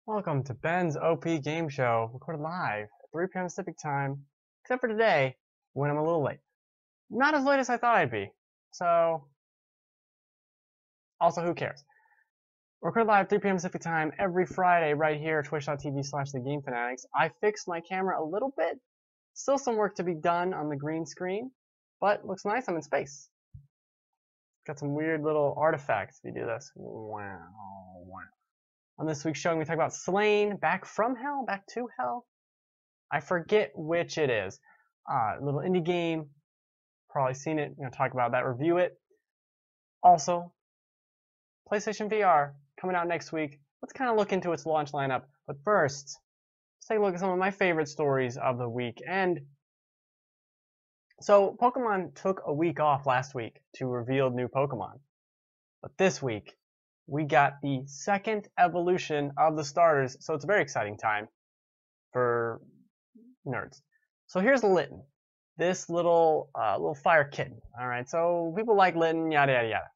Welcome to Ben's OP Game Show, recorded live at 3 p.m. Pacific Time, except for today, when I'm a little late. Not as late as I thought I'd be, so also who cares? Recorded live 3 p.m. Pacific Time every Friday right here, twitch.tv/thegamefanatics. I fixed my camera a little bit, still some work to be done on the green screen, but looks nice, I'm in space. Got some weird little artifacts if you do this. Wow. On this week's show, we talk about Slain, Back from Hell, Back to Hell. I forget which it is. Little indie game. Probably seen it. We're going to talk about that, review it. Also, PlayStation VR coming out next week. Let's kind of look into its launch lineup. But first, let's take a look at some of my favorite stories of the week. And so, Pokemon took a week off last week to reveal new Pokemon. But this week, we got the second evolution of the starters, so it's a very exciting time for nerds. So here's Litten, this little fire kitten. All right, so people like Litten, yada yada yada.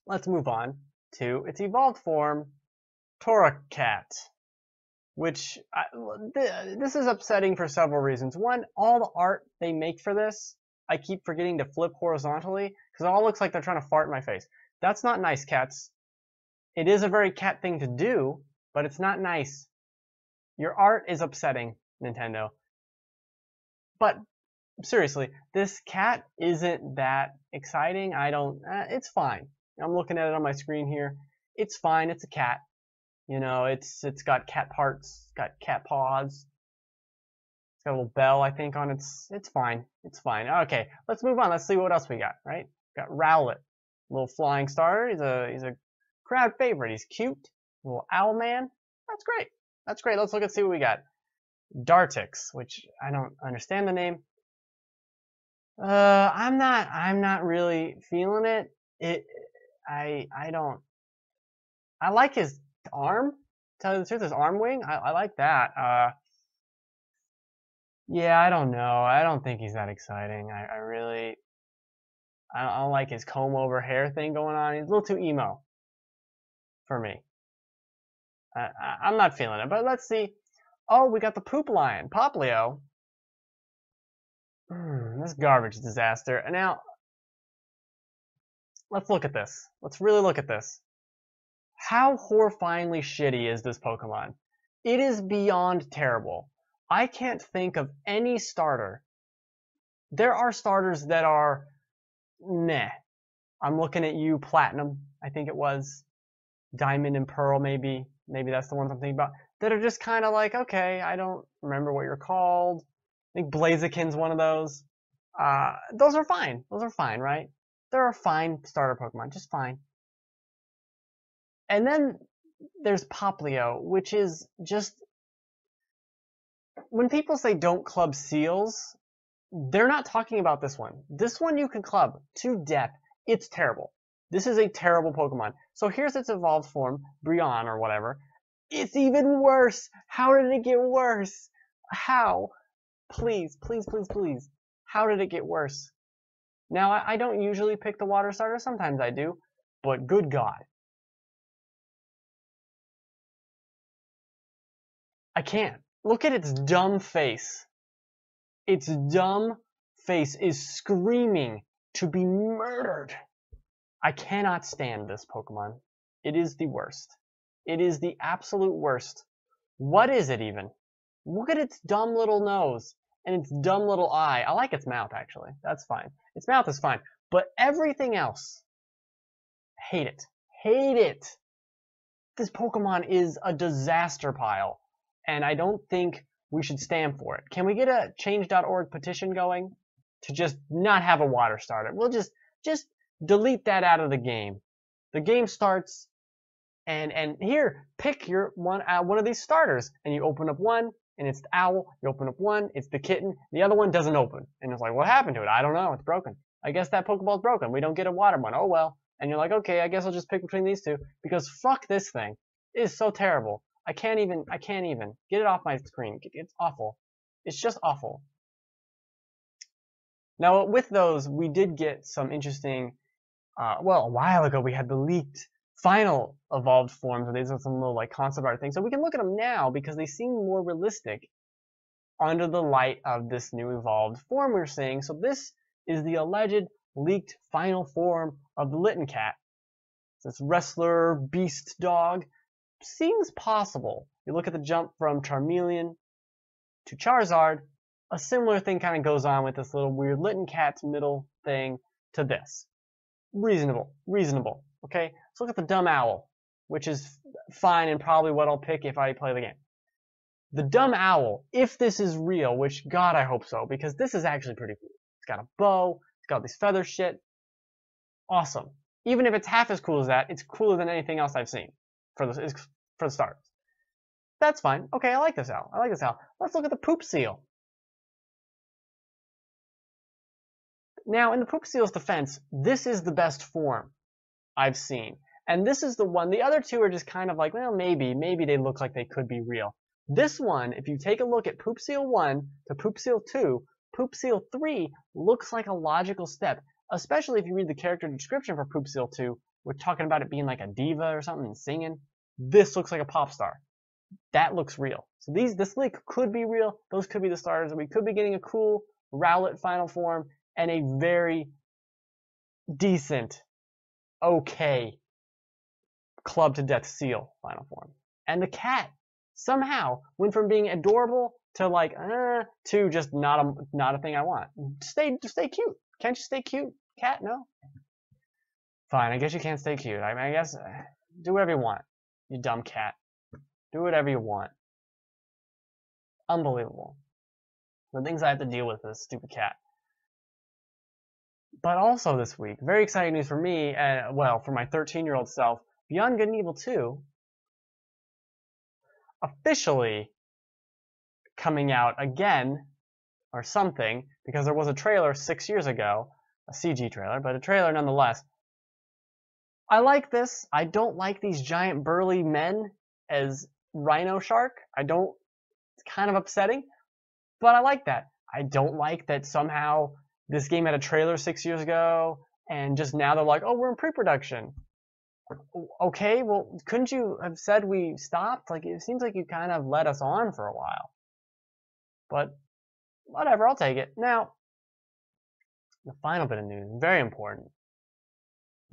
Let's move on to its evolved form, Torracat, which this is upsetting for several reasons. One, all the art they make for this, I keep forgetting to flip horizontally because it all looks like they're trying to fart in my face. That's not nice, cats. It is a very cat thing to do, but it's not nice. Your art is upsetting, Nintendo. But seriously, this cat isn't that exciting. It's fine. I'm looking at it on my screen here. It's fine. It's a cat. You know, it's got cat parts, got cat paws. It's got a little bell, I think, on its. It's fine. It's fine. Okay, let's move on. Let's see what else we got. Right? Got Rowlet. Little flying starter. He's a crowd favorite. He's cute. Little owl man. That's great. That's great. Let's look and see what we got. Dartix, which I don't understand the name. I'm not really feeling it. I like his arm. Tell you the truth, his arm wing. I like that. Yeah, I don't know. I don't think he's that exciting. I don't like his comb over hair thing going on. He's a little too emo for me. I'm not feeling it, but let's see. Oh, we got the poop lion, Poplio. This garbage disaster. And now, let's look at this. Let's really look at this. How horrifyingly shitty is this Pokemon? It is beyond terrible. I can't think of any starter. There are starters that are meh. I'm looking at you, Platinum, I think it was. Diamond and Pearl, maybe. Maybe that's the ones I'm thinking about. That are just kind of like, okay, I don't remember what you're called. I think Blaziken's one of those. Those are fine. Those are fine, right? They're a fine starter Pokemon, just fine. And then there's Poplio, which is just... When people say don't club seals, they're not talking about this one. This one you can club to death. It's terrible. This is a terrible Pokemon. So here's its evolved form, Brionne or whatever. It's even worse. How did it get worse? How? Please, please, please, please. How did it get worse? Now, I don't usually pick the water starter. Sometimes I do. But good God. I can't. Look at its dumb face. Its dumb face is screaming to be murdered. I cannot stand this Pokemon. It is the worst. It is the absolute worst. What is it even? Look at its dumb little nose and its dumb little eye. I like its mouth, actually. That's fine. Its mouth is fine. But everything else, hate it. Hate it. This Pokemon is a disaster pile. And I don't think we should stand for it. Can we get a change.org petition going to just not have a water starter? We'll just delete that out of the game. The game starts, and here, pick your one of these starters, and you open up one, and it's the owl. You open up one, it's the kitten. The other one doesn't open, and it's like, what happened to it? I don't know. It's broken. I guess that Pokeball's broken. We don't get a water one. Oh well. And you're like, okay, I guess I'll just pick between these two because fuck this thing. It is so terrible. I can't even get it off my screen. It's awful. It's just awful. Now with those, we did get some interesting. Well, a while ago we had the leaked final evolved forms, and these are some little like concept art things. So we can look at them now because they seem more realistic under the light of this new evolved form we're seeing. So this is the alleged leaked final form of the Litten Cat. This wrestler beast dog seems possible. You look at the jump from Charmeleon to Charizard, a similar thing kind of goes on with this little weird Litten Cat's middle thing to this. Reasonable. Okay, let's look at the dumb owl, which is fine and probably what I'll pick if I play the game. The dumb owl, if this is real, which God I hope so, because this is actually pretty cool. It's got a bow, it's got this feather shit. Awesome. Even if it's half as cool as that, it's cooler than anything else I've seen for the start. That's fine. Okay, I like this owl. Let's look at the poop seal. Now, in the poop seal's defense, this is the best form I've seen. And this is the one, the other two are just kind of like, well, maybe they look like they could be real. This one, if you take a look at Poop Seal 1 to Poop Seal 2, Poop Seal 3 looks like a logical step, especially if you read the character description for Poop Seal 2. We're talking about it being like a diva or something and singing. This looks like a pop star. That looks real. So this leak could be real. Those could be the starters. We could be getting a cool Rowlet final form and a very decent, okay, Club to Death Seal final form. And the cat somehow went from being adorable to like to just not a thing I want. Stay cute. Can't you stay cute, cat? No. Fine. I guess you can't stay cute. I mean, I guess do whatever you want. You dumb cat. Do whatever you want. Unbelievable. The things I have to deal with this stupid cat. But also this week, very exciting news for me, well, for my 13-year-old self, Beyond Good and Evil 2 officially coming out again, or something, because there was a trailer 6 years ago, a CG trailer, but a trailer nonetheless. I like this. I don't like these giant burly men as Rhino Shark. It's kind of upsetting, but I like that. I don't like that somehow this game had a trailer 6 years ago, and just now they're like, oh, we're in pre-production. Okay, well, couldn't you have said we stopped? Like, it seems like you kind of let us on for a while. But, whatever, I'll take it. Now, the final bit of news, very important.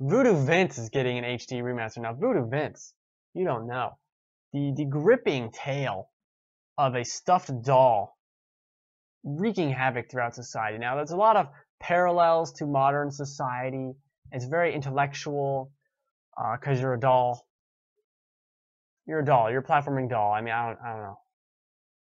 Voodoo Vince is getting an HD remaster. Now, Voodoo Vince, you don't know. The gripping tale of a stuffed doll wreaking havoc throughout society. Now, there's a lot of parallels to modern society. It's very intellectual, because you're a doll. You're a doll. You're a platforming doll. I mean, I don't know.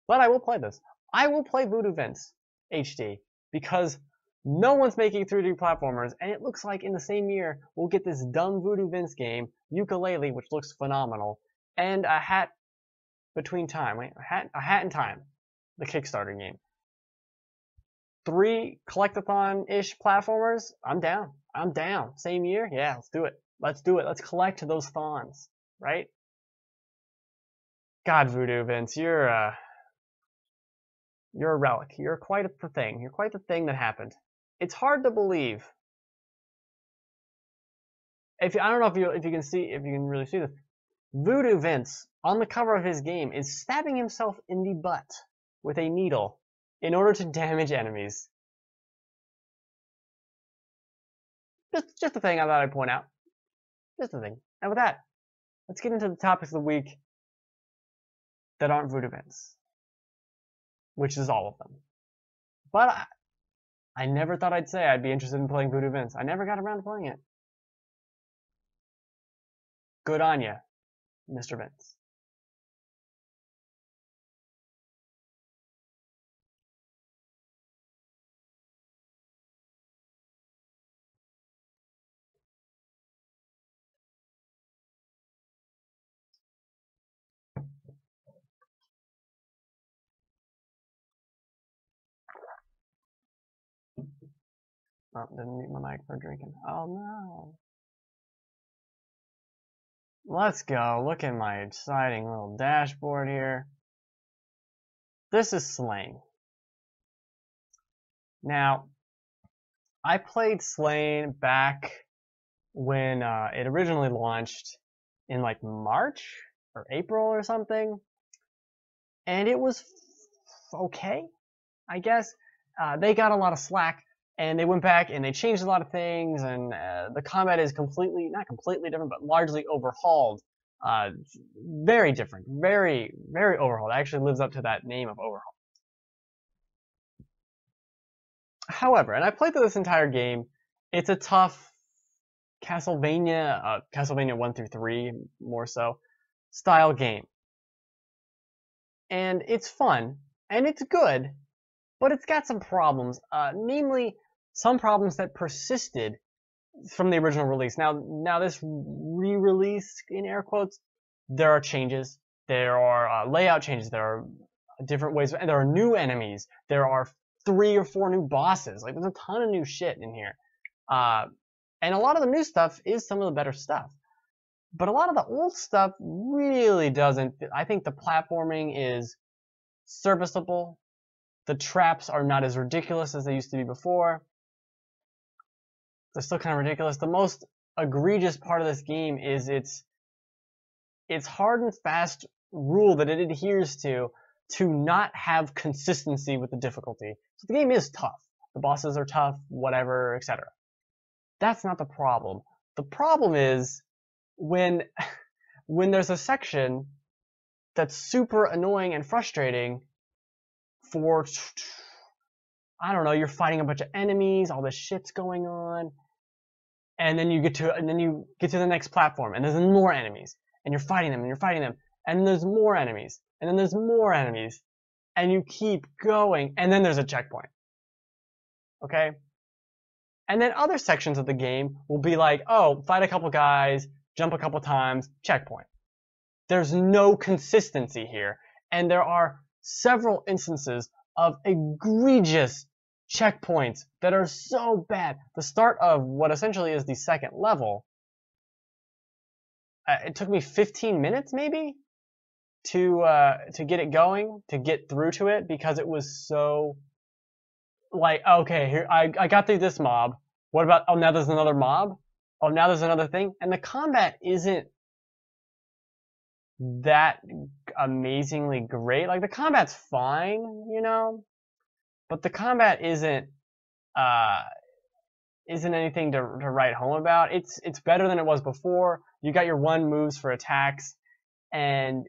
But I will play this. I will play Voodoo Vince HD, because no one's making 3D platformers, and it looks like in the same year we'll get this dumb Voodoo Vince game, Yooka-Laylee, which looks phenomenal, and a Hat Between Time. Wait, a Hat in Time, the Kickstarter game. 3 collectathon-ish platformers. I'm down. I'm down. Same year? Yeah, let's do it. Let's do it. Let's collect those thons, right? God, Voodoo Vince, you're a relic. You're quite the thing. You're quite the thing that happened. It's hard to believe. I don't know if you can really see this. Voodoo Vince, on the cover of his game, is stabbing himself in the butt with a needle in order to damage enemies. Just a thing I thought I'd point out. Just a thing. And with that, let's get into the topics of the week that aren't Voodoo Vince, which is all of them. But I never thought I'd say I'd be interested in playing Voodoo Vince. I never got around to playing it. Good on ya, Mr. Vince. Oh, didn't mute my mic for drinking. Oh no. Let's go. Look at my exciting little dashboard here. This is Slain. Now, I played Slain back when it originally launched in like March or April or something, and it was okay, I guess. They got a lot of slack, and they went back and they changed a lot of things, and the combat is not completely different, but largely overhauled. Very different, very, very overhauled. It actually lives up to that name of overhaul. However, and I played through this entire game, it's a tough Castlevania 1 through 3, more so, style game. And it's fun, and it's good, but it's got some problems, namely some problems that persisted from the original release. Now this re-release, in air quotes, there are changes. There are layout changes. There are different ways, and there are new enemies. There are 3 or 4 new bosses. Like, there's a ton of new shit in here. And a lot of the new stuff is some of the better stuff. But a lot of the old stuff really doesn't. I think the platforming is serviceable. The traps are not as ridiculous as they used to be before. They're still kind of ridiculous. The most egregious part of this game is its hard and fast rule that it adheres to not have consistency with the difficulty. So the game is tough. The bosses are tough, whatever, etc. That's not the problem. The problem is when there's a section that's super annoying and frustrating for, I don't know, you're fighting a bunch of enemies, all this shit's going on, and then you get to the next platform, and there's more enemies, and you're fighting them, and there's more enemies, and then there's more enemies, and you keep going, and then there's a checkpoint. Okay? And then other sections of the game will be like, oh, fight a couple guys, jump a couple times, checkpoint. There's no consistency here, and there are several instances of egregious checkpoints that are so bad. The start of what essentially is the second level, it took me 15 minutes maybe to get it going, to get through to it, because it was so like, okay, here I got through this mob. What about, oh, now there's another mob? Oh, now there's another thing. And the combat isn't that amazingly great. Like, the combat's fine, you know, but the combat isn't anything to write home about. It's better than it was before. You got your 1 moves for attacks, and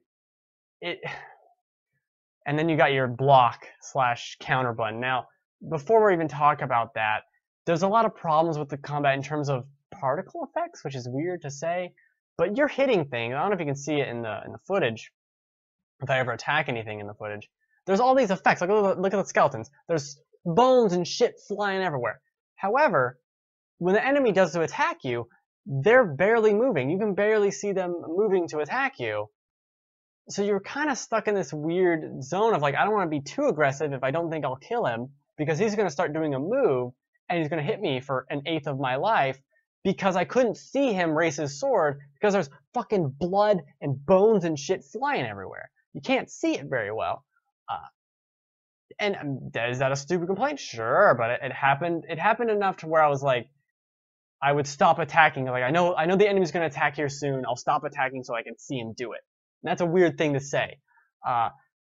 then you got your block / counter button. Now, before we even talk about that, there's a lot of problems with the combat in terms of particle effects, which is weird to say, but you're hitting things. I don't know if you can see it in the footage, if I ever attack anything in the footage. There's all these effects. Like, look at the skeletons. There's bones and shit flying everywhere. However, when the enemy does to attack you, they're barely moving. You can barely see them moving to attack you. So you're kind of stuck in this weird zone of like, I don't want to be too aggressive if I don't think I'll kill him, because he's going to start doing a move and he's going to hit me for 1/8 of my life, because I couldn't see him raise his sword because there's fucking blood and bones and shit flying everywhere. You can't see it very well. And is that a stupid complaint? Sure, but it happened. It happened enough to where I was like, I would stop attacking. Like, I know the enemy's going to attack here soon. I'll stop attacking so I can see him do it. And that's a weird thing to say,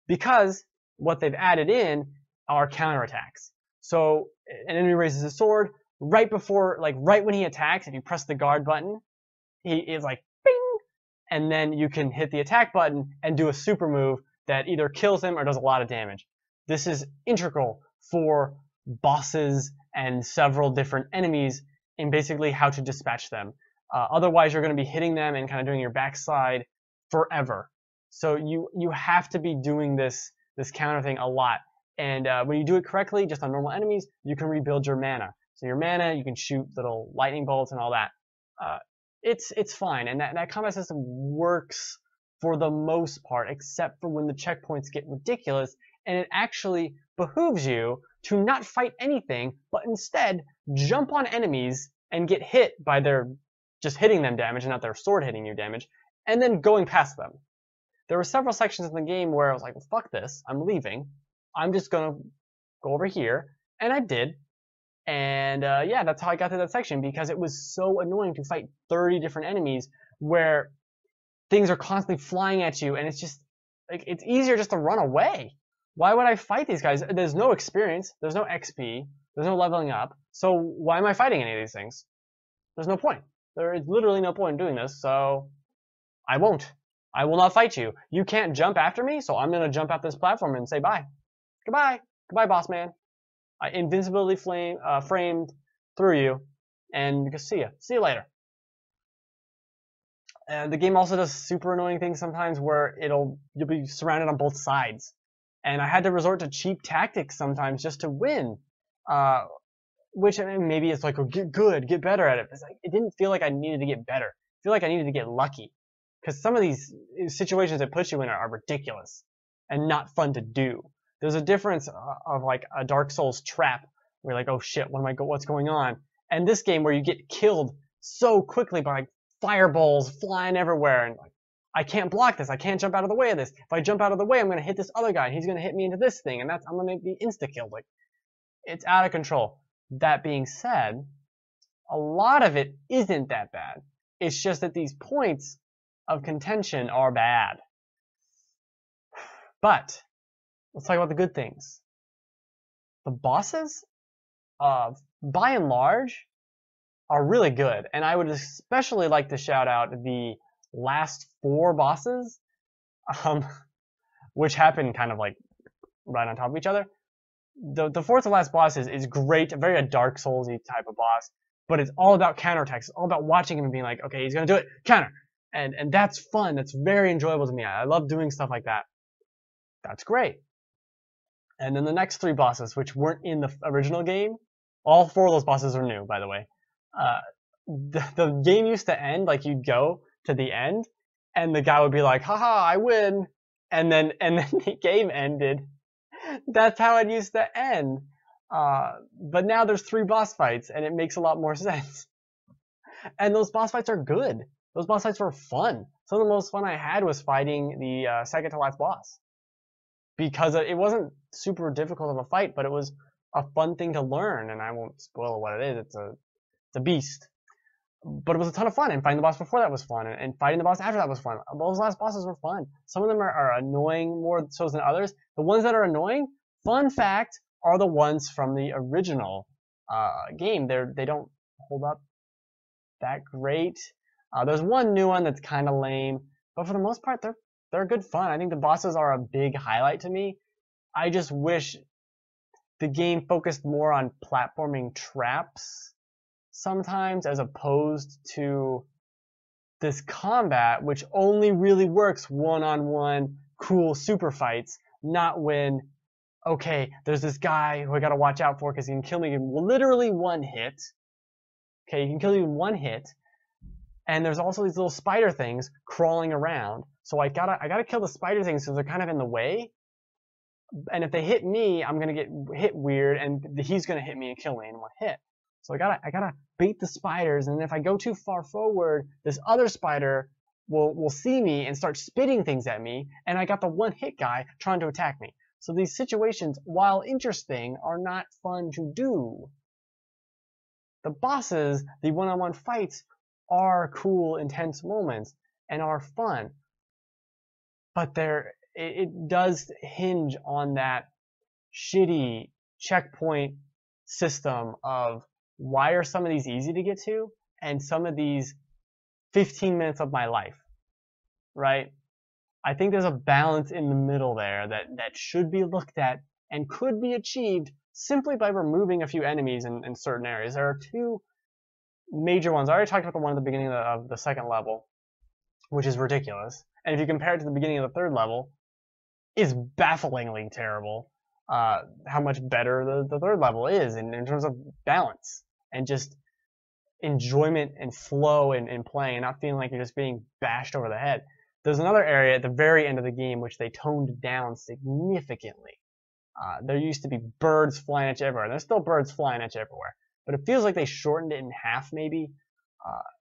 because what they've added in are counterattacks. So an enemy raises his sword right when he attacks. If you press the guard button, he is like, bing, and then you can hit the attack button and do a super move that either kills him or does a lot of damage. This is integral for bosses and several different enemies in basically how to dispatch them. Otherwise, you're going to be hitting them and kind of doing your backside forever. So you have to be doing this counter thing a lot. And when you do it correctly, just on normal enemies, you can rebuild your mana. So your mana, you can shoot little lightning bolts and all that. It's fine, and that combat system works for the most part, except for when the checkpoints get ridiculous, and it actually behooves you to not fight anything, but instead jump on enemies and get hit by their just hitting them damage and not their sword hitting you damage, and then going past them. There were several sections in the game where I was like, well, fuck this, I'm leaving. I'm just gonna go over here, and I did. And yeah, that's how I got to that section, because it was so annoying to fight 30 different enemies where things are constantly flying at you, and it's just like it's easier just to run away. Why would I fight these guys? There's no experience, there's no XP, there's no leveling up. So why am I fighting any of these things? There's no point. There is literally no point in doing this, so I won't. I will not fight you. You can't jump after me, so I'm gonna jump off this platform and say bye. Goodbye. Goodbye, boss man. I invincibility framed through you, and see ya. See you later. And the game also does super annoying things sometimes where you'll be surrounded on both sides. And I had to resort to cheap tactics sometimes just to win. Which, I mean, maybe it's like, oh, get good, get better at it. It's like, it didn't feel like I needed to get better. I feel like I needed to get lucky. Because some of these situations it puts you in are ridiculous and not fun to do. There's a difference of like a Dark Souls trap where you're like, oh shit, what's going on? And this game where you get killed so quickly by like fireballs flying everywhere, and like, I can't block this, I can't jump out of the way of this. If I jump out of the way, I'm gonna hit this other guy, and he's gonna hit me into this thing, and I'm gonna be insta-killed. Like, it's out of control. That being said, a lot of it isn't that bad. It's just that these points of contention are bad. But let's talk about the good things. The bosses, by and large, are really good, and I would especially like to shout out the last 4 bosses, which happen kind of like right on top of each other. The fourth to last boss is great, very a Dark Souls-y type of boss, but it's all about counterattacks. It's all about watching him and being like, okay, he's gonna do it, counter, and that's fun. That's very enjoyable to me. I love doing stuff like that. That's great. And then the next 3 bosses, which weren't in the original game, all 4 of those bosses are new, by the way. The game used to end like you'd go to the end, and the guy would be like, haha, I win, and then the game ended. That's how it used to end. But now there's 3 boss fights, and it makes a lot more sense. And those boss fights are good. Those boss fights were fun. Some of the most fun I had was fighting the second to last boss. Because it wasn't super difficult of a fight, but it was a fun thing to learn, and I won't spoil what it is. It's a beast. But it was a ton of fun, and fighting the boss before that was fun, and fighting the boss after that was fun. Those last bosses were fun. Some of them are annoying more so than others. The ones that are annoying, fun fact, are the ones from the original game. They don't hold up that great. There's one new one that's kind of lame, but for the most part, they're good fun. I think the bosses are a big highlight to me. I just wish the game focused more on platforming traps sometimes, as opposed to this combat, which only really works one-on-one cool super fights, not when, okay, there's this guy who I gotta watch out for because he can kill me in literally 1 hit. Okay, he can kill you in 1 hit. And there's also these little spider things crawling around. So I gotta kill the spider things because they're kind of in the way. And if they hit me, I'm gonna get hit weird, and he's gonna hit me and kill me in 1 hit. So I gotta bait the spiders, and if I go too far forward, this other spider will see me and start spitting things at me, and I got the 1-hit guy trying to attack me. So these situations, while interesting, are not fun to do. The bosses, the one-on-one fights, are cool, intense moments, and are fun. But it does hinge on that shitty checkpoint system of, why are some of these easy to get to, and some of these 15 minutes of my life, right? I think there's a balance in the middle there that should be looked at and could be achieved simply by removing a few enemies in certain areas. There are 2 major ones. I already talked about the one at the beginning of the 2nd level, which is ridiculous. And if you compare it to the beginning of the 3rd level, it's bafflingly terrible. How much better the 3rd level is in terms of balance and just enjoyment and flow in playing, and not feeling like you're just being bashed over the head. There's another area at the very end of the game which they toned down significantly. There used to be birds flying at you everywhere. There's still birds flying at you everywhere, but it feels like they shortened it in half maybe,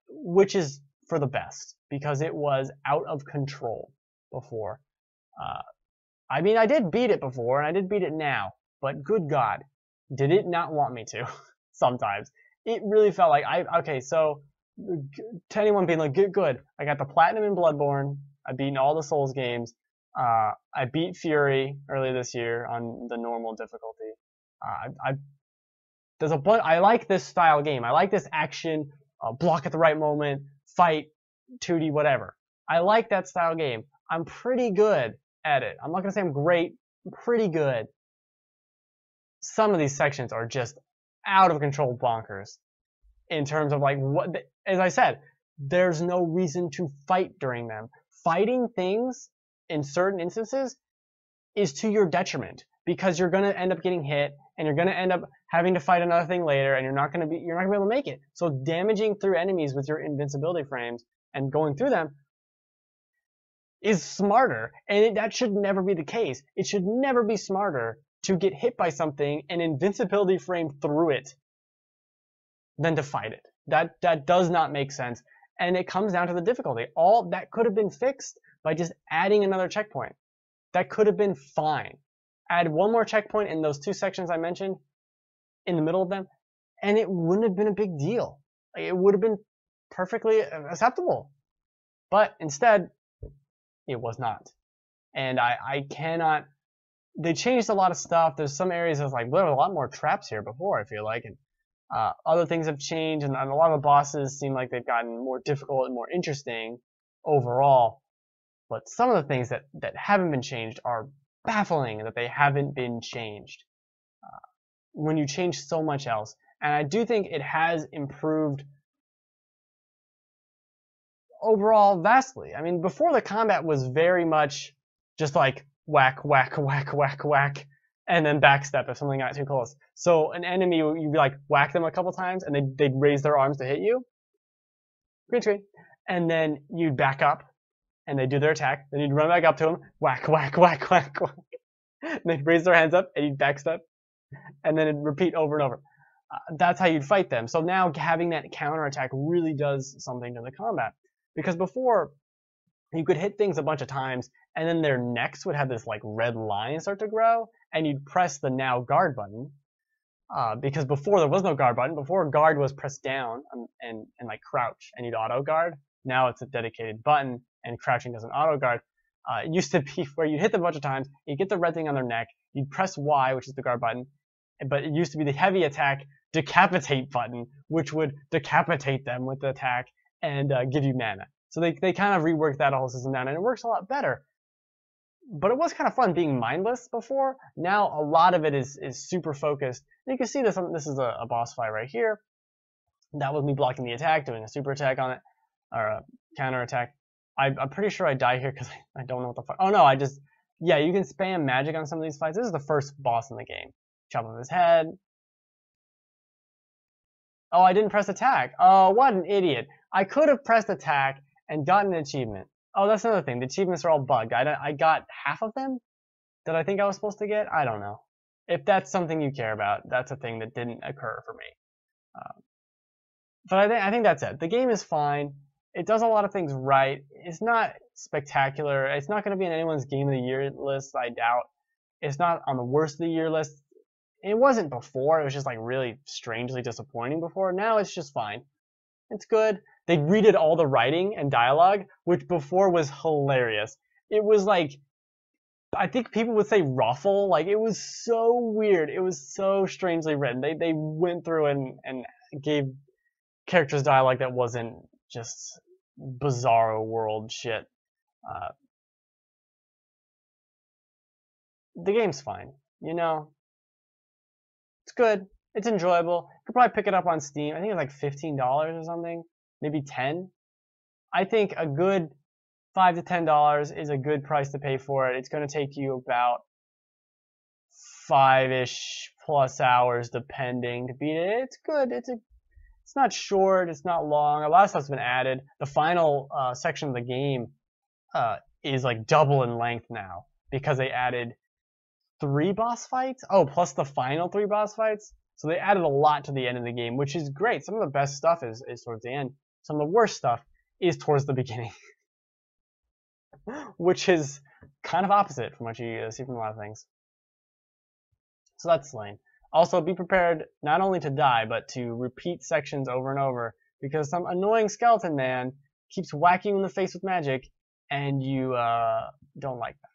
which is for the best, because it was out of control before. I mean, I did beat it before, and I did beat it now, but good God, did it not want me to sometimes. It really felt like, okay, so to anyone being like, good. I got the platinum in Bloodborne. I've beaten all the Souls games. I beat Fury earlier this year on the normal difficulty. There's a bunch. I like this style game. I like this action, block at the right moment, fight, 2D, whatever. I like that style game. I'm pretty good at it. I'm not gonna say I'm great. I'm pretty good. Some of these sections are just out of control bonkers in terms of like what, as I said, there's no reason to fight during them. Fighting things in certain instances is to your detriment because you're going to end up getting hit and you're going to end up having to fight another thing later and you're not going to be able to make it. So damaging through enemies with your invincibility frames and going through them is smarter, and that should never be the case. It should never be smarter to get hit by something and invincibility frame through it than to fight it. That does not make sense, and it comes down to the difficulty. All that could have been fixed by just adding another checkpoint. That could have been fine. Add one more checkpoint in those two sections I mentioned, in the middle of them, and it wouldn't have been a big deal. It would have been perfectly acceptable. But instead, it was not. And I cannot. They changed a lot of stuff. There's some areas that's like, well, there were a lot more traps here before, I feel like. And other things have changed, and a lot of the bosses seem like they've gotten more difficult and more interesting overall. But some of the things that haven't been changed are baffling that they haven't been changed. When you change so much else. And I do think it has improved overall vastly. I mean, before the combat was very much just like whack, whack, whack, whack, whack, and then backstep if something got too close. So an enemy, you'd be like whack them a couple times, and they'd raise their arms to hit you. Green screen. And then you'd back up, and they'd do their attack. Then you'd run back up to them, whack, whack, whack, whack, whack. And they'd raise their hands up, and you'd backstep, and then it'd repeat over and over. That's how you'd fight them. So now having that counterattack really does something to the combat. Because before, you could hit things a bunch of times, and then their necks would have this like red line start to grow, and you'd press the now guard button. Because before there was no guard button. Before, guard was pressed down and like crouch, and you'd auto guard. Now it's a dedicated button, and crouching doesn't auto guard. It used to be where you'd hit them a bunch of times, you'd get the red thing on their neck, you'd press Y, which is the guard button, but it used to be the heavy attack decapitate button, which would decapitate them with the attack and give you mana. So they kind of reworked that whole system down, and it works a lot better. But it was kind of fun being mindless before. Now a lot of it is super focused. And you can see this. This is a boss fight right here. That was me blocking the attack, doing a super attack on it, or a counter attack. I'm pretty sure I die here because I don't know what the fuck. Oh no, yeah, you can spam magic on some of these fights. This is the first boss in the game. Chop off his head. Oh, I didn't press attack. Oh, what an idiot. I could have pressed attack and gotten an achievement. Oh, that's another thing. The achievements are all bugged. I got half of them that I think I was supposed to get. I don't know. If that's something you care about, that's a thing that didn't occur for me. But I think that's it. The game is fine. It does a lot of things right. It's not spectacular. It's not going to be in anyone's Game of the Year list, I doubt. It's not on the worst of the year list. It wasn't before. It was just like really strangely disappointing before. Now it's just fine. It's good. They redid all the writing and dialogue, which before was hilarious. It was like, I think people would say ruffle. Like, it was so weird. It was so strangely written. They went through and gave characters dialogue that wasn't just bizarro world shit. The game's fine. You know? It's good. It's enjoyable. You could probably pick it up on Steam. I think it's like $15 or something. Maybe $10. I think a good $5 to $10 is a good price to pay for it. It's going to take you about 5-ish plus hours depending to beat it. It's good. It's not short. It's not long. A lot of stuff's been added. The final section of the game is like double in length now because they added 3 boss fights. Oh, plus the final 3 boss fights. So they added a lot to the end of the game, which is great. Some of the best stuff is towards the end. Some of the worst stuff is towards the beginning. Which is kind of opposite from what you see from a lot of things. So that's Slain. Also, be prepared not only to die, but to repeat sections over and over, because some annoying skeleton man keeps whacking you in the face with magic, and you don't like that.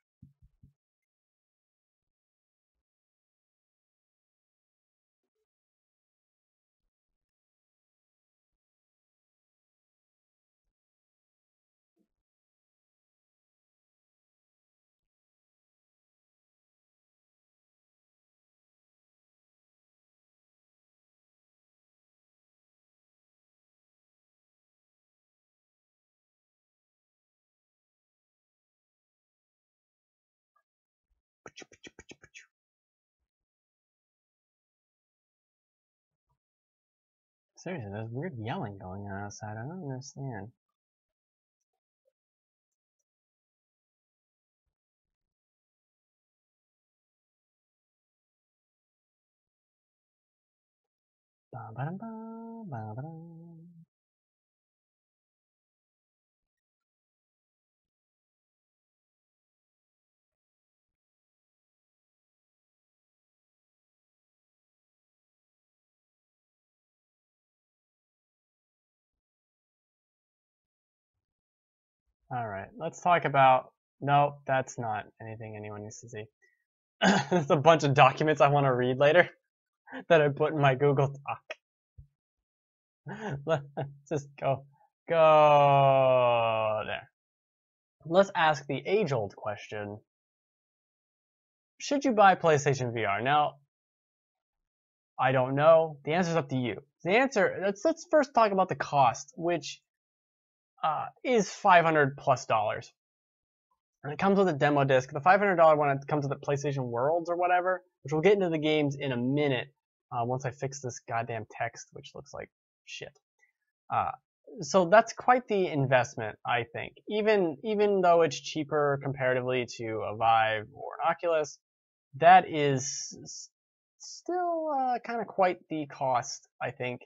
Seriously, there's weird yelling going on outside. I don't understand. Alright, let's talk about... Nope, that's not anything anyone needs to see. There's a bunch of documents I want to read later that I put in my Google Doc. Let's just go there. Let's ask the age-old question. Should you buy PlayStation VR? Now, I don't know. The answer's up to you. The answer, let's first talk about the cost, which is $500 plus. And it comes with a demo disc. The $500 one comes with the PlayStation Worlds or whatever, which we'll get into the games in a minute once I fix this goddamn text, which looks like shit. So that's quite the investment, I think. Even though it's cheaper comparatively to a Vive or an Oculus, that is still kind of quite the cost, I think.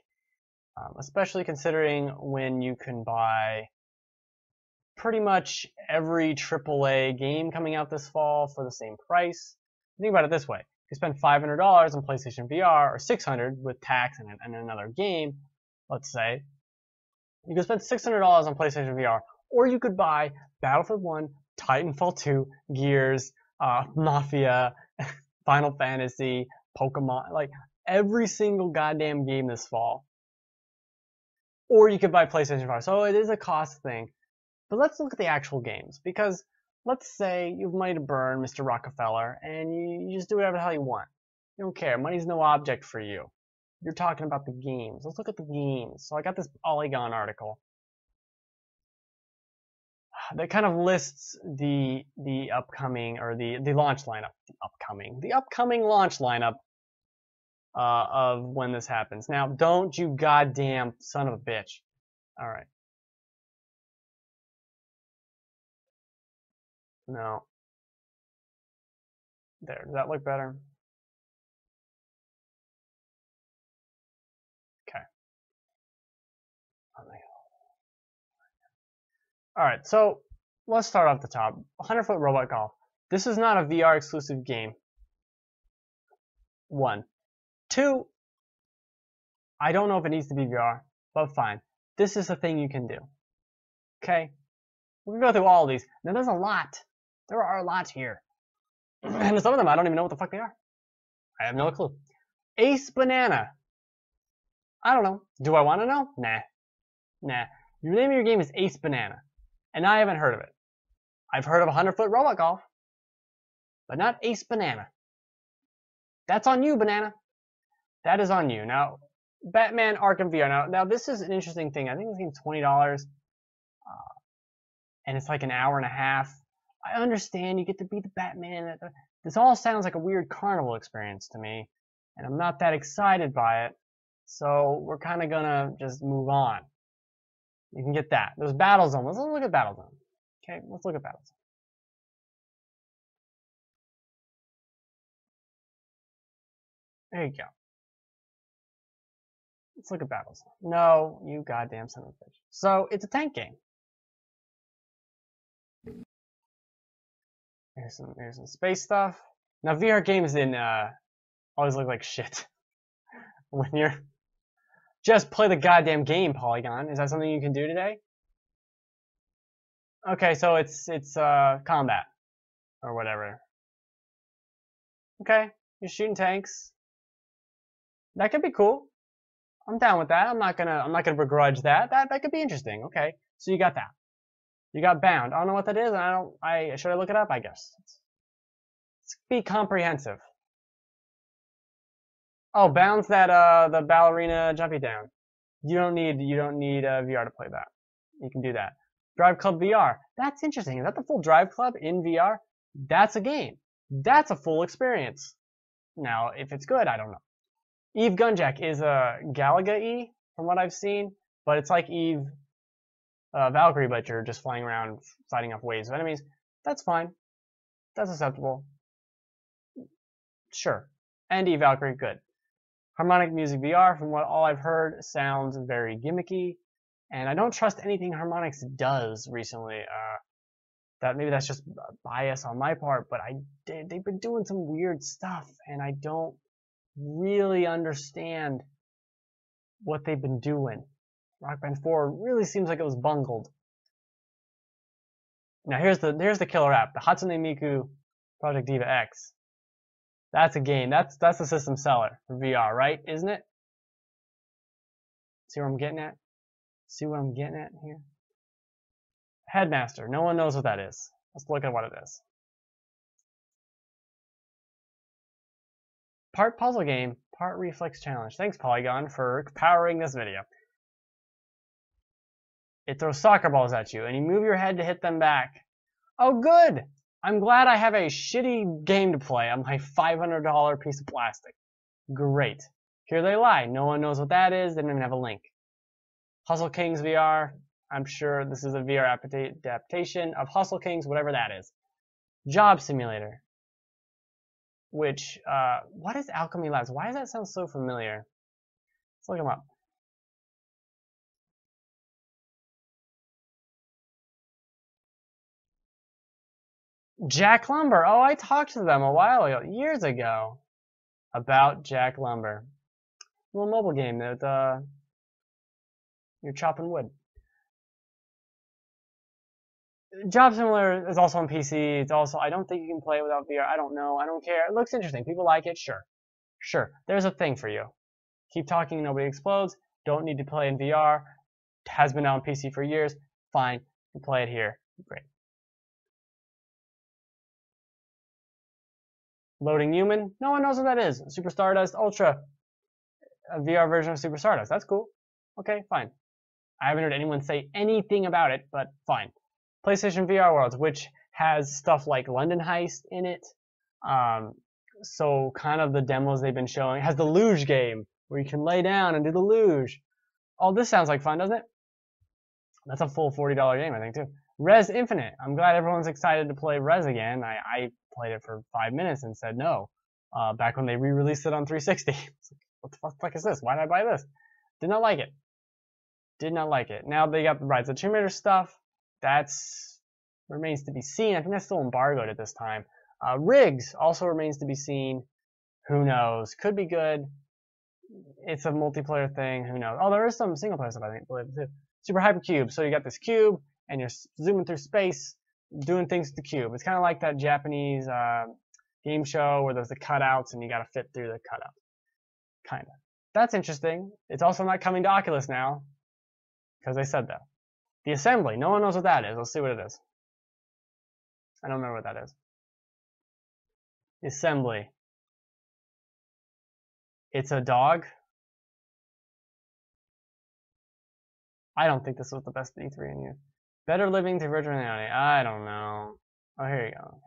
Especially considering when you can buy pretty much every AAA game coming out this fall for the same price. Think about it this way. If you spend $500 on PlayStation VR, or $600 with tax and another game, let's say, you could spend $600 on PlayStation VR, or you could buy Battlefield 1, Titanfall 2, Gears, Mafia, Final Fantasy, Pokémon, like every single goddamn game this fall. Or you could buy PlayStation VR. So it is a cost thing. But let's look at the actual games, because let's say you have money to burn, Mr. Rockefeller, and you just do whatever the hell you want. You don't care. Money's no object for you. You're talking about the games. Let's look at the games. So I got this Polygon article that kind of lists the upcoming, or the launch lineup. The upcoming launch lineup of when this happens. Now, don't you goddamn son of a bitch. All right. No. There. Does that look better? Okay. Alright, so let's start off the top. 100-foot robot golf. This is not a VR exclusive game. 1. 2. I don't know if it needs to be VR, but fine. This is a thing you can do. Okay? We're gonna go through all of these. Now there's a lot. There are a lot here. And some of them I don't even know what the fuck they are. I have no clue. Ace Banana. I don't know. Do I want to know? Nah. Nah. The name of your game is Ace Banana. And I haven't heard of it. I've heard of 100-foot robot golf. But not Ace Banana. That's on you, Banana. That is on you. Now, Batman Arkham VR. Now this is an interesting thing. I think this game's $20. And it's like an hour and a half. I understand you get to be the Batman. This all sounds like a weird carnival experience to me. And I'm not that excited by it. So we're kind of gonna just move on. You can get that. There's Battle Zone. Let's look at Battle Zone. Okay, let's look at Battle Zone. There you go. Let's look at Battle Zone. No, you goddamn son of a bitch. So it's a tank game. Here's some space stuff. Now VR games always look like shit when you're Just play the goddamn game, Polygon. Is that something you can do today? Okay, so it's combat or whatever. Okay, you're shooting tanks. That could be cool. I'm down with that. I'm not gonna begrudge that. That could be interesting. Okay, so you got that. You got Bound. I don't know what that is, and should I look it up? I guess. Let's be comprehensive. Oh, Bound's that the ballerina jumpy down. You don't need VR to play that. You can do that. Drive Club VR. That's interesting. Is that the full Drive Club in VR? That's a game. That's a full experience. Now, if it's good, I don't know. Eve Gunjack is a Galaga-y from what I've seen, but it's like Eve Valkyrie, but you're just flying around fighting off waves of enemies. That's fine. That's acceptable. Sure. And Eve Valkyrie, good. Harmonic Music VR, from what all I've heard, sounds very gimmicky, and I don't trust anything Harmonix does recently. That maybe that's just bias on my part, but they've been doing some weird stuff, and I don't really understand what they've been doing. Rock Band 4 really seems like it was bungled. Now here's the killer app, the Hatsune Miku Project Diva X. That's a game. That's the system seller for VR, right? Isn't it? See what I'm getting at? See what I'm getting at here? Headmaster. No one knows what that is. Let's look at what it is. Part puzzle game, part reflex challenge. Thanks, Polygon, for powering this video. It throws soccer balls at you, and you move your head to hit them back. Oh, good! I'm glad I have a shitty game to play on my $500 piece of plastic. Great. Here they lie. No one knows what that is. They don't even have a link. Hustle Kings VR. I'm sure this is a VR adaptation of Hustle Kings, whatever that is. Job Simulator. Which, what is Alchemy Labs? Why does that sound so familiar? Let's look them up. Jack Lumber. Oh, I talked to them a while ago, years ago, about Jack Lumber. A little mobile game that you're chopping wood. Job Simulator is also on PC. It's also, I don't think you can play it without VR. I don't know. I don't care. It looks interesting. People like it. Sure. Sure. There's a thing for you. Keep talking. Nobody explodes. Don't need to play in VR. Has been out on PC for years. Fine. You play it here. Great. Loading Human. No one knows what that is. Super Stardust Ultra. A VR version of Super Stardust. That's cool. Okay, fine. I haven't heard anyone say anything about it, but fine. PlayStation VR Worlds, which has stuff like London Heist in it. So kind of the demos they've been showing. It has the luge game, where you can lay down and do the luge. Oh, this sounds like fun, doesn't it? That's a full $40 game, I think, too. Res Infinite. I'm glad everyone's excited to play Res again. I played it for 5 minutes and said no. Back when they re-released it on 360. What the fuck is this? Why did I buy this? Did not like it. Did not like it. Now they got the Rise of the Tomb Raider stuff. That's remains to be seen. I think that's still embargoed at this time. Riggs also remains to be seen. Who knows? Could be good. It's a multiplayer thing. Who knows? Oh, there is some single player stuff, I think. Too. Super Hypercube. So you got this cube, and you're zooming through space, doing things with the cube. It's kind of like that Japanese game show where there's the cutouts, and you got to fit through the cutout. Kind of. That's interesting. It's also not coming to Oculus now, because they said that. The Assembly. No one knows what that is. Let's see what it is. I don't remember what that is. The Assembly. It's a dog. I don't think this was the best E3 in years. Better living through virtual reality. I don't know. Oh, here you go.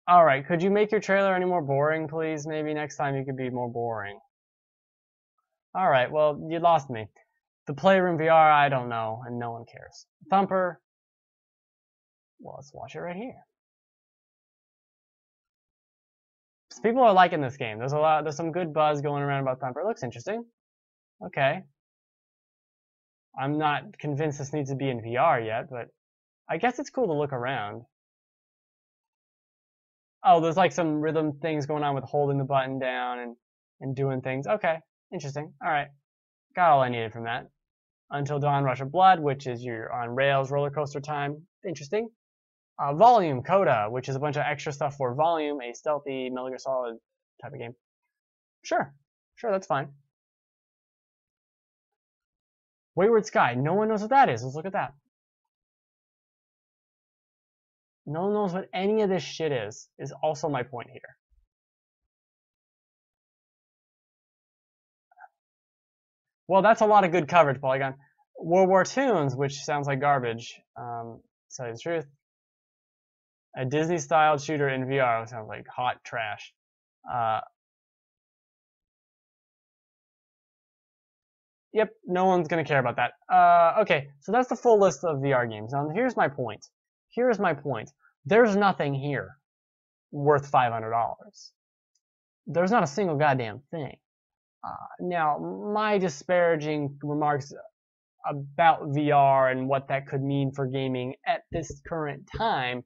Alright, could you make your trailer any more boring, please? Maybe next time you could be more boring. Alright, well, you lost me. The Playroom VR, I don't know, and no one cares. Thumper. Well, let's watch it right here. So people are liking this game. There's some good buzz going around about Thumper. It looks interesting. Okay. I'm not convinced this needs to be in VR yet, but I guess it's cool to look around. Oh, there's like some rhythm things going on with holding the button down and doing things. Okay, interesting. All right, got all I needed from that. Until Dawn, Rush of Blood, which is your on rails roller coaster time. Interesting. Volume, Coda, which is a bunch of extra stuff for Volume, a stealthy Metal Gear Solid type of game. Sure, that's fine. Wayward Sky, no one knows what that is. Let's look at that. No one knows what any of this shit is also my point here. Well, that's a lot of good coverage, Polygon. World War Tunes, which sounds like garbage, to tell you the truth. A Disney-styled shooter in VR sounds like hot trash. Yep, no one's going to care about that. Okay, so that's the full list of VR games. Now, here's my point. There's nothing here worth $500. There's not a single goddamn thing. Now, my disparaging remarks about VR and what that could mean for gaming at this current time,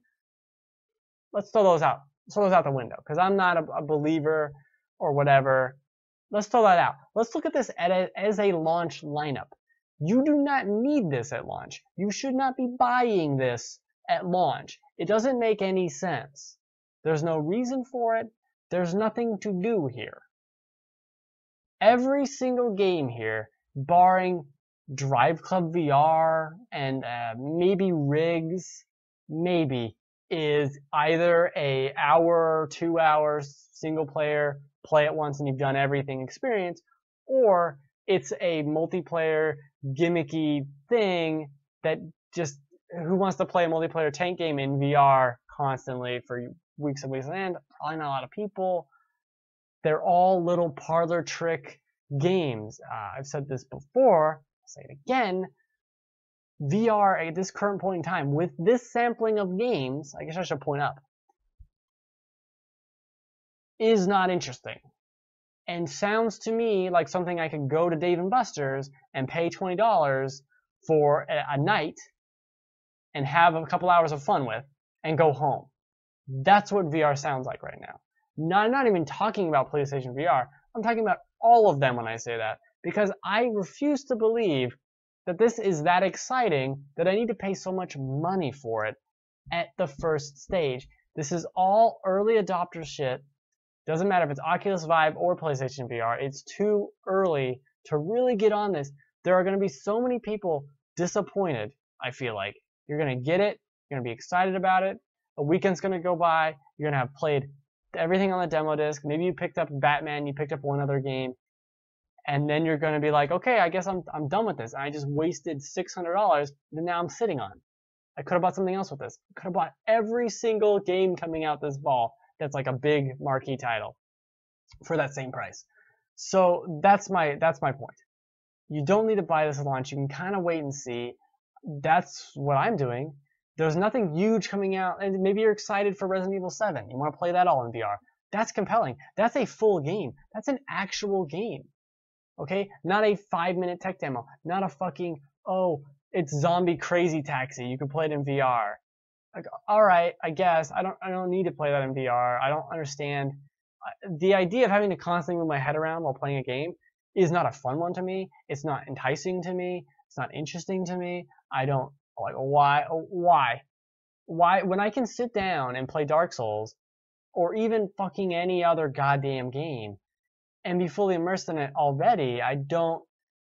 let's throw those out. Let's throw those out the window, because I'm not a believer or whatever. Let's throw that out. Let's look at this as a launch lineup. You do not need this at launch. You should not be buying this at launch. It doesn't make any sense. There's no reason for it. There's nothing to do here. Every single game here, barring Drive Club VR and maybe Rigs, is either a hour, 2 hours, single player, play it once and you've done everything experience, or it's a multiplayer gimmicky thing that just, who wants to play a multiplayer tank game in VR constantly for weeks and weeks on end? Probably not a lot of people. They're all little parlor trick games. I've said this before, I'll say it again. VR at this current point in time, with this sampling of games, I guess I should point up, is not interesting. And sounds to me like something I could go to Dave & Buster's and pay $20 for a night and have a couple hours of fun with and go home. That's what VR sounds like right now. I'm not even talking about PlayStation VR. I'm talking about all of them when I say that, because I refuse to believe that this is that exciting that I need to pay so much money for it at the first stage. This is all early adopter shit. Doesn't matter if it's Oculus Vive or PlayStation VR. It's too early to really get on this. There are going to be so many people disappointed, I feel like. You're going to get it. You're going to be excited about it. A weekend's going to go by. You're going to have played everything on the demo disc. Maybe you picked up Batman. You picked up one other game. And then you're going to be like, okay, I guess I'm done with this. I just wasted $600 that now I'm sitting on. I could have bought something else with this. I could have bought every single game coming out this fall that's like a big marquee title for that same price. So that's my point. You don't need to buy this at launch. You can kind of wait and see. That's what I'm doing. There's nothing huge coming out, and maybe you're excited for Resident Evil 7. You want to play that all in VR. That's compelling. That's a full game. That's an actual game. Okay? Not a 5-minute tech demo. Not a fucking, oh, it's Zombie Crazy Taxi. You can play it in VR. Like, alright, I guess. I don't need to play that in VR. I don't understand. The idea of having to constantly move my head around while playing a game is not a fun one to me. It's not enticing to me. It's not interesting to me. I don't, like, why? When I can sit down and play Dark Souls, or even fucking any other goddamn game, and be fully immersed in it already, I don't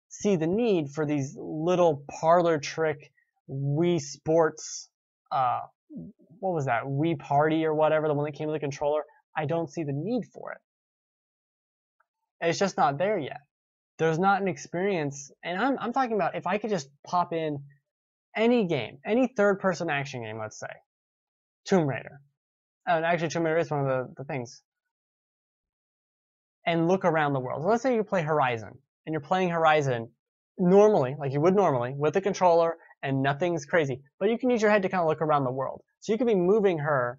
see the need for these little parlor trick Wii Sports, what was that, Wii Party or whatever, the one that came with the controller. I don't see the need for it. It's just not there yet. There's not an experience, and I'm talking about if I could just pop in any game, any third-person action game, let's say, Tomb Raider. And actually, Tomb Raider is one of the things. And look around the world. So let's say you play Horizon, and you're playing Horizon normally, like you would normally, with a controller, and nothing's crazy. But you can use your head to kind of look around the world. So you could be moving her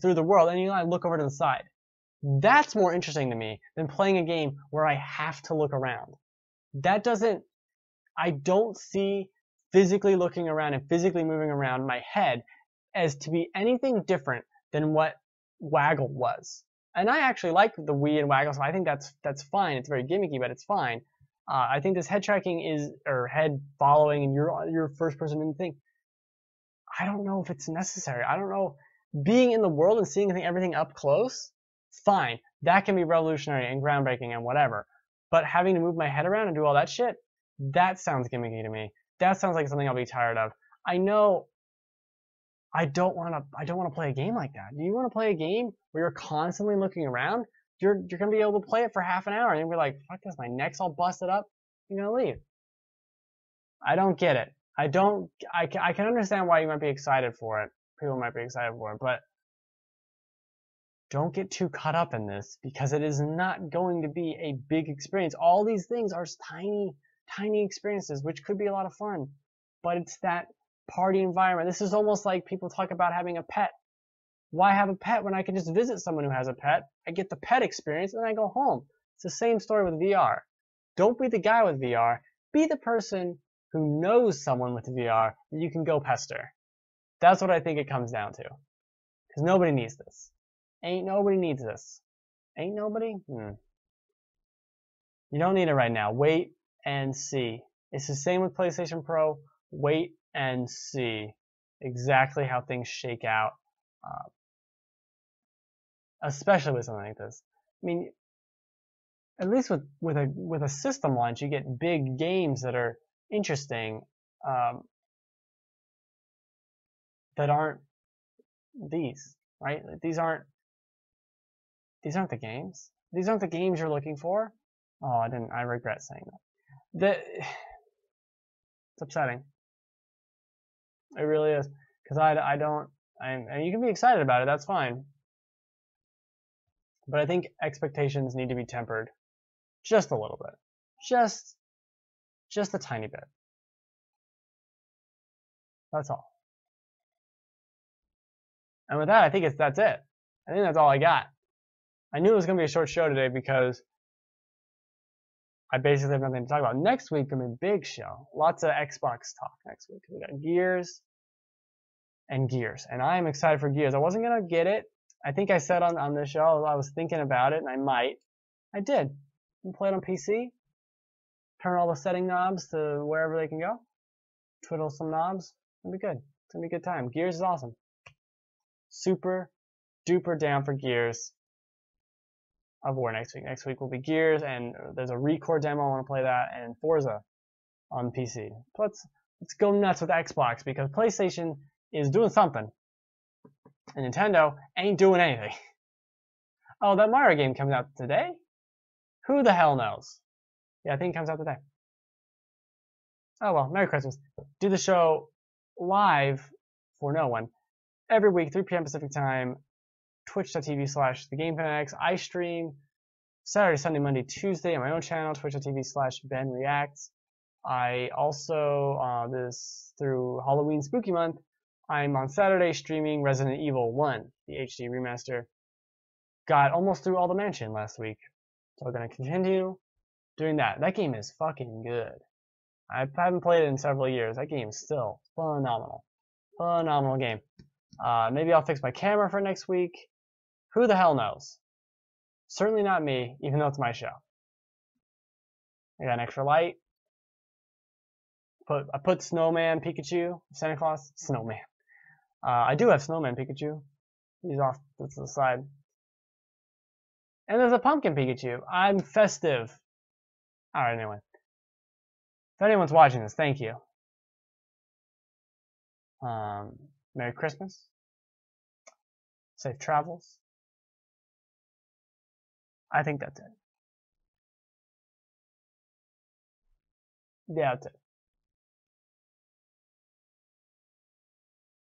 through the world, and you like look over to the side. That's more interesting to me than playing a game where I have to look around. I don't see physically looking around and physically moving around my head as to be anything different than what Waggle was. And I actually like the Wii and Waggle, so I think that's fine. It's very gimmicky, but it's fine. I think this head tracking is, or head following, and you're first person in the thing. I don't know if it's necessary. I don't know. Being in the world and seeing everything up close, fine. That can be revolutionary and groundbreaking and whatever. But having to move my head around and do all that shit, that sounds gimmicky to me. That sounds like something I'll be tired of. I know I don't want to play a game like that. Do you want to play a game where you're constantly looking around? You're going to be able to play it for half an hour and you'll be like, fuck this, my neck's all busted up. You're going to leave. I don't get it. I can understand why you might be excited for it. People might be excited for it, but don't get too caught up in this because it is not going to be a big experience. All these things are tiny experiences, which could be a lot of fun, but it's that party environment. This is almost like people talk about having a pet. Why have a pet when I can just visit someone who has a pet? I get the pet experience and then I go home. It's the same story with VR. Don't be the guy with VR. Be the person who knows someone with VR that you can go pester. That's what I think it comes down to. Because nobody needs this. Ain't nobody needs this. Ain't nobody? You don't need it right now. Wait and see. It's the same with PlayStation Pro. Wait and see exactly how things shake out. Especially with something like this. I mean, at least with a system launch, you get big games that are interesting, that aren't these, right? These aren't the games. These aren't the games you're looking for. Oh, I regret saying that. It's upsetting. It really is, because and you can be excited about it. That's fine. But I think expectations need to be tempered just a little bit, just a tiny bit. That's all. And with that, I think that's it. I think that's all I got. I knew it was going to be a short show today because I basically have nothing to talk about. Next week, going to be a big show. Lots of Xbox talk next week. We got Gears and Gears. And I am excited for Gears. I wasn't going to get it. I think I said on this show I was thinking about it, and I might. I did. I'm play it on PC. Turn all the setting knobs to wherever they can go. Twiddle some knobs. It'll be good. It's going to be a good time. Gears is awesome. Super duper down for Gears of War next week. Next week will be Gears, and there's a Recore demo. I want to play that, and Forza on PC. Let's go nuts with Xbox because PlayStation is doing something, and Nintendo ain't doing anything. Oh, that Mario game comes out today? Who the hell knows? Yeah, I think it comes out today. Oh well, Merry Christmas. Do the show live for no one every week, 3 p.m. Pacific time, twitch.tv/thegamefanatics. I stream Saturday, Sunday, Monday, Tuesday on my own channel, twitch.tv/benreacts. I also, this through Halloween Spooky Month, I'm on Saturday streaming Resident Evil 1, the HD remaster. Got almost through all the mansion last week, so I'm going to continue doing that. That game is fucking good. I haven't played it in several years. That game is still phenomenal. Phenomenal game. Maybe I'll fix my camera for next week. Who the hell knows? Certainly not me, even though it's my show. I got an extra light. I put Snowman Pikachu, Santa Claus, Snowman. I do have Snowman Pikachu. He's off to the side. And there's a Pumpkin Pikachu. I'm festive. Alright, anyway. If anyone's watching this, thank you. Merry Christmas. Safe travels. I think that's it. Yeah, that's it.